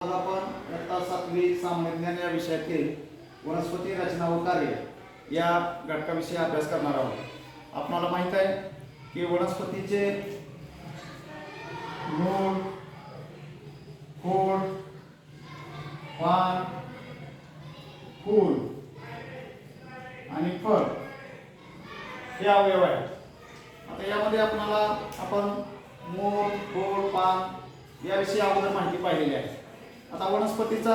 आज आपण इयत्ता 7वी सामान्य ज्ञान या विषयातील वनस्पती रचना व कार्य या घटकाविषयी अभ्यास करणार आहोत। आपल्याला माहित आहे की वनस्पतीचे मूळ, खोड, पान, फूल आणि फळ हे अवयव आहेत। आता यामध्ये आपण मूळ, खोड, पान याविषयी अगोदर माहिती पाहिलेली आहे। आता वनस्पतीचा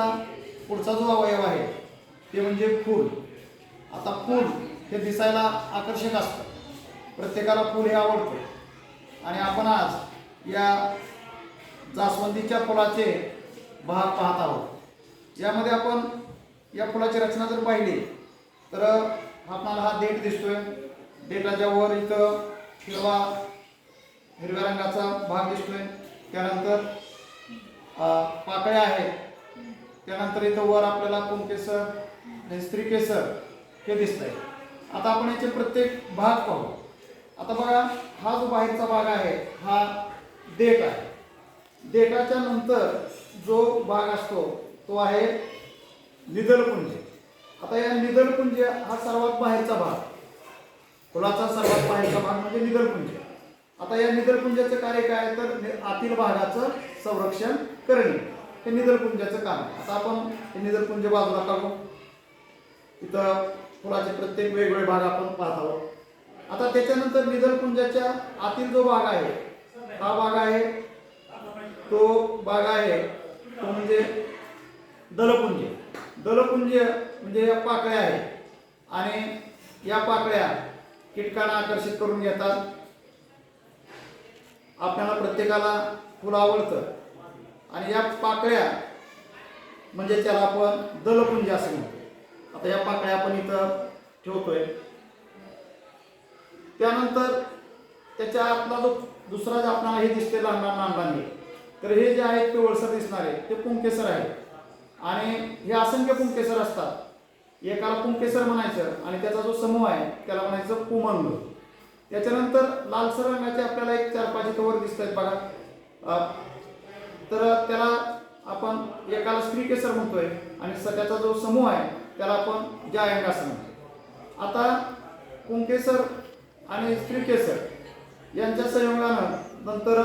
पुढचा जो अवयव आहे ते म्हणजे फूल। आता फूल हे दिसायला आकर्षक असतं, प्रत्येकाला फूल हे आवडतं आणि आपण आज या जास्वंदीच्या फुलाचे भाग पाहत आहोत। यामध्ये आपण या फुलाची रचना जर पाहिली तर आपल्याला हा देठ दिसतोय, देठाच्या वर इथं हिरव्या रंगाचा भाग दिसतोय, त्यानंतर पाकळ्या आहेत, त्यानंतर इथं वर आपल्याला पुंकेसर आणि स्त्रीकेसर हे दिसतंय। आता आपण याचे प्रत्येक भाग पाहू। आता बघा, हा जो बाहेरचा भाग आहे हा देठ आहे। देठाच्या नंतर जो भाग असतो तो आहे निधलपुंज। आता या निधलपुंज हा सर्वात बाहेरचा भाग, फुलाचा सर्वात बाहेरचा भाग म्हणजे निधलपुंज। आता या निधलपुंजाचं कार्य काय तर आतील भागाचं संरक्षण करणे, हे निधलपुंजाचं काम आहे। आता आपण हे निधलपुंज बाजूला काढू। इथं फुलाचे प्रत्येक वेगवेगळे भाग आपण पाहत आहोत। आता त्याच्यानंतर निधलपुंजाच्या आतील जो भाग आहे हा भाग आहे तो म्हणजे दलपुंज। दलपुंज म्हणजे या पाकळ्या आहेत आणि या पाकळ्या कीटकांना आकर्षित करून घेतात। आपल्याला प्रत्येकाला फुल आवडतं आणि या पाकळ्या म्हणजे त्याला आपण दलपुंज असे म्हणतो। आता या पाकळ्या आपण इथं ठेवतोय। त्यानंतर त्याच्या आतला जो दुसरा जे आपल्याला हे दिसते लहान लहान तर हे जे आहेत पिवळसर दिसणारे ते पुंकेसर आहे आणि हे असंख्य पुंकेसर असतात। एकाला पुंकेसर म्हणायचं आणि त्याचा जो समूह आहे त्याला म्हणायचं पुमंग। त्याच्यानंतर लालसर रंगाचे आपल्याला एक 4-5 कवर दिसत आहेत बघा, तर त्याला आपण एकाला स्त्रीकेसर म्हणतोय आणि त्याचा जो समूह आहे त्याला आपण जायंग असं म्हणतो। आता पुंकेसर आणि स्त्रीकेसर यांच्या संयोगानं नंतर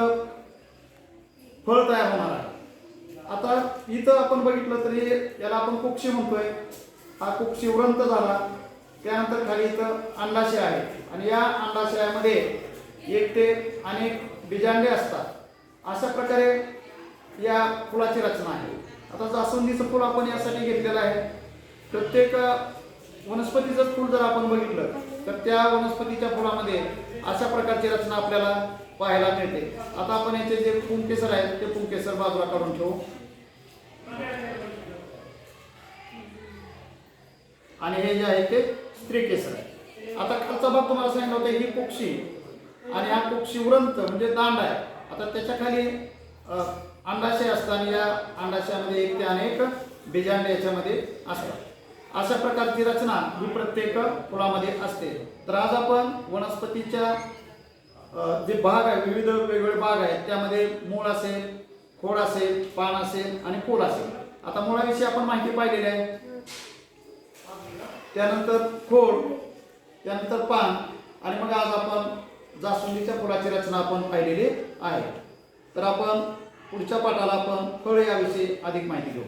फळ तयार होणार आहे। आता इथं आपण बघितलं तरी याला आपण कुक्षी म्हणतोय। हा कुक्षी उरंत झाला, त्यानंतर खाली इथं अंडाशय आहे आणि या अंडाशयामध्ये एक ते अनेक बीजांडे असतात। अशा प्रकारे या फुलाची रचना आहे। आता जास्वंदीचं फुल आपण यासाठी घेतलेलं आहे। प्रत्येक वनस्पतीचं फुल जर आपण बघितलं तर त्या वनस्पतीच्या फुलामध्ये अशा प्रकारची रचना आपल्याला पाहायला मिळते। आता आपण याचे जे पुंकेसर आहेत ते पुंकेसर बाजूला काढून ठेवू आणि हे जे आहे ते स्त्रीकेसर आहे। आता खालचा भाग तुम्हाला सांगितलं होतं ही कुक्षी आणि हा कुक्षी उरंत म्हणजे दांड आहे। आता त्याच्या खाली अंडाशय असतं आणि या अंडाशयामध्ये एक ते अनेक बीजांडे याच्यामध्ये असतात। अशा प्रकारची रचना ही प्रत्येक फुलामध्ये असते। तर आज आपण वनस्पतीच्या जे भाग आहे, विविध वेगवेगळे भाग आहेत, त्यामध्ये मूळ असेल, खोड असेल, पान असेल आणि फूल असेल। आता मुळाविषयी आपण माहिती पाहिलेली आहे, त्यानंतर खोड, त्यानंतर पान आणि मग आज आपण जास्वंदीच्या फुलाची रचना आपण पाहिलेली आहे। तर आपण पुढच्या पाठाला आपण फळ याविषयी अधिक माहिती घेऊ।